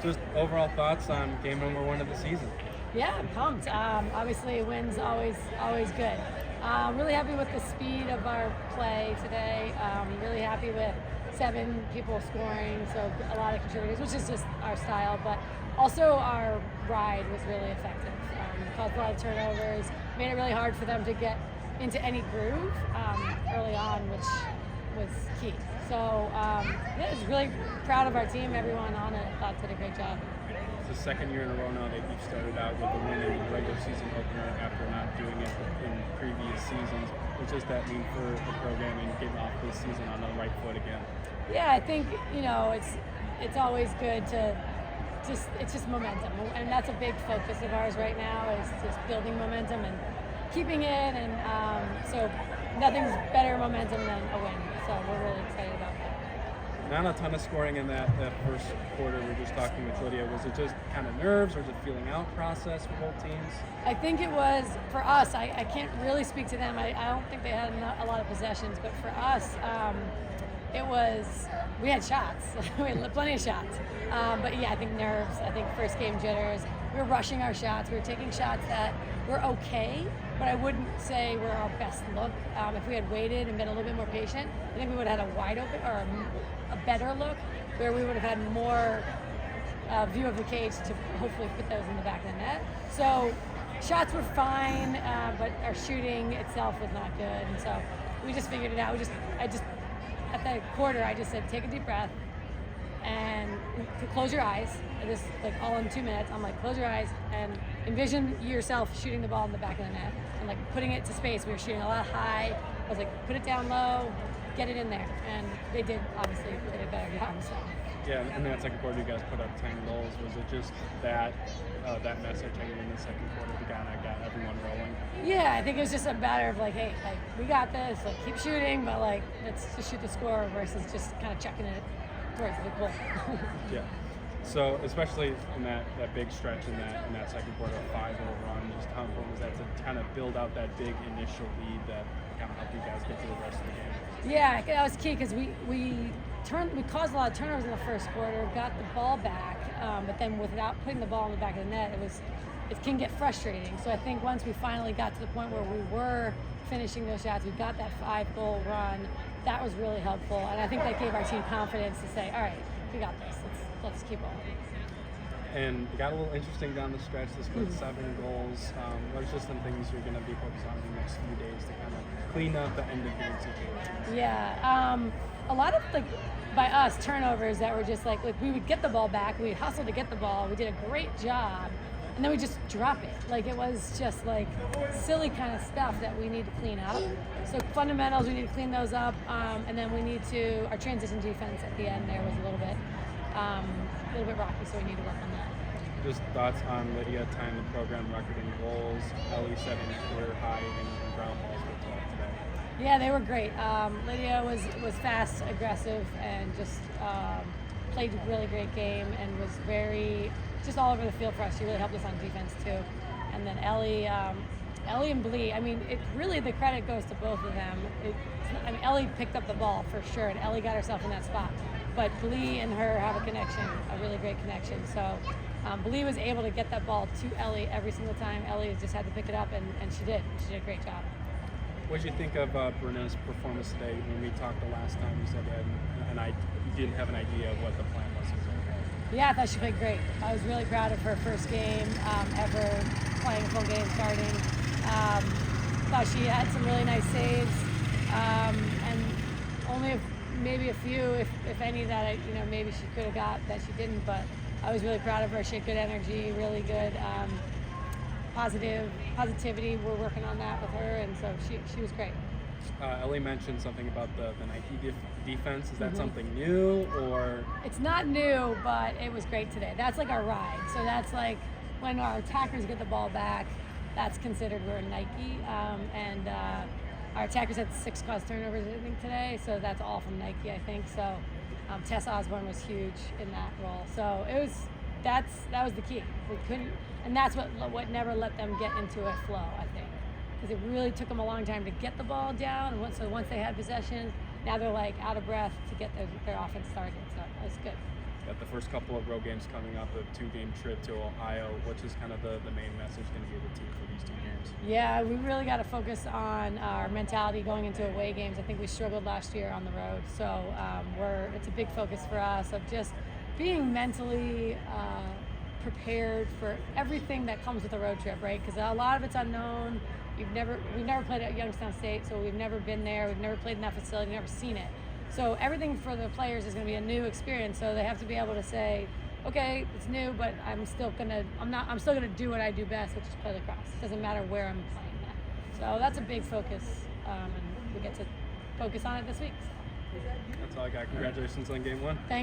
Just overall thoughts on game number 1 of the season. Yeah, I'm pumped. Obviously, a win's always good. Really happy with the speed of our play today. Really happy with 7 people scoring, so a lot of contributors, which is just our style. But also our ride was really effective. Caused a lot of turnovers, made it really hard for them to get into any groove early on, which was key. So yeah, I was really proud of our team. Everyone on it thought did a great job. It's the second year in a row now that you've started out with a win in the regular season opener after not doing it in previous seasons. What does that mean for the program and getting off this season on the right foot again? Yeah, I think it's always good to it's just momentum, and that's a big focus of ours right now is just building momentum and keeping it, and so nothing's better momentum than a win. So we're really excited about that. Not a ton of scoring in that first quarter. We were just talking with Lydia. Was it just kind of nerves, or was it feeling out process for both teams? I think it was, for us, I can't really speak to them. I don't think they had a lot of possessions, but for us, it was, we had shots. We had plenty of shots. But yeah, I think nerves, I think first game jitters. We were rushing our shots. We were taking shots that were okay, but I wouldn't say were our best look. If we had waited and been a little bit more patient, I think we would have had a wide open, or a better look, where we would have had more view of the cage to hopefully put those in the back of the net. So shots were fine, but our shooting itself was not good, and so we just figured it out. At the quarter, I just said, take a deep breath and close your eyes. This, like, all in 2 minutes, I'm like, close your eyes and envision yourself shooting the ball in the back of the net and like putting it to space. We were shooting a lot high. I was like, put it down low, get it in there, and they did. Obviously, did a better job. So. Yeah, and that second quarter, you guys put up 10 goals. Was it just that message heading in the second quarter that kind of got everyone rolling? Yeah, I think it was just a matter of like, hey, like, we got this. Like, keep shooting, but like, let's just shoot the score versus just kind of chucking it towards the goal. Yeah. So especially in that big stretch in that second quarter, a 5-0 run, just how important was that to kind of build out that big initial lead that kind of helped you guys get to the rest of the game? Yeah, that was key because we caused a lot of turnovers in the first quarter, got the ball back, but then without putting the ball in the back of the net, it can get frustrating. So I think once we finally got to the point where we were finishing those shots, we got that 5-goal run. That was really helpful, and I think that gave our team confidence to say, all right, we got this. Let's keep on. And it got a little interesting down the stretch. This scored 7 goals. What are just some things you're going to be focused on in the next few days to kind of clean up the end of game situations? Yeah, a lot of, like, by us, turnovers that were just like we would get the ball back, we'd hustle to get the ball, we did a great job, and then we just drop it. Like, it was just like silly kind of stuff that we need to clean up. So fundamentals, we need to clean those up, and then we need to, our transition defense at the end there was a little bit rocky, so we need to work on that. Just thoughts on Lydia tying the program record in goals, Ellie setting career high in ground balls for 12 today. Yeah, they were great. Lydia was fast, aggressive, and just played a really great game and was very, just all over the field for us. She really helped us on defense too. And then Ellie and Blee, I mean, it really, the credit goes to both of them. Ellie picked up the ball for sure, and Ellie got herself in that spot. But Blee and her have a connection, a really great connection. So Blee was able to get that ball to Ellie every single time. Ellie just had to pick it up, and she did. She did a great job. What did you think of Brenna's performance today? When we talked the last time, you said that you didn't have an idea of what the plan was. Yeah, I thought she played great. I was really proud of her first game ever, playing a full game, starting. Thought she had some really nice saves, and only maybe a few, if any, that maybe she could have got that she didn't. But I was really proud of her. She had good energy, really good positivity. We're working on that with her, and so she was great. Ellie mentioned something about the Nike defense. Is that something new, or? It's not new, but it was great today. That's like our ride. So that's like when our attackers get the ball back, that's considered we're Nike. And our attackers had 6 caused turnovers, I think, today. So that's all from Nike, I think. So Tess Osborne was huge in that role. So that was the key. We couldn't, and that's what never let them get into a flow, I think. Because it really took them a long time to get the ball down. And so once they had possession, now they're like out of breath to get their offense started. So it was good. got the first couple of road games coming up, a 2-game trip to Ohio. What's just kind of the main message going to be to the team for these 2 games? Yeah, we really got to focus on our mentality going into away games. I think we struggled last year on the road, so it's a big focus for us of just being mentally prepared for everything that comes with a road trip, right? Because a lot of it's unknown. We've never played at Youngstown State, so we've never been there. We've never played in that facility, never seen it. So everything for the players is going to be a new experience. So they have to be able to say, okay, it's new, but I'm still gonna do what I do best, which is play lacrosse. It doesn't matter where I'm playing that. So that's a big focus, and we get to focus on it this week. That's all I got. Congratulations on game 1. Thank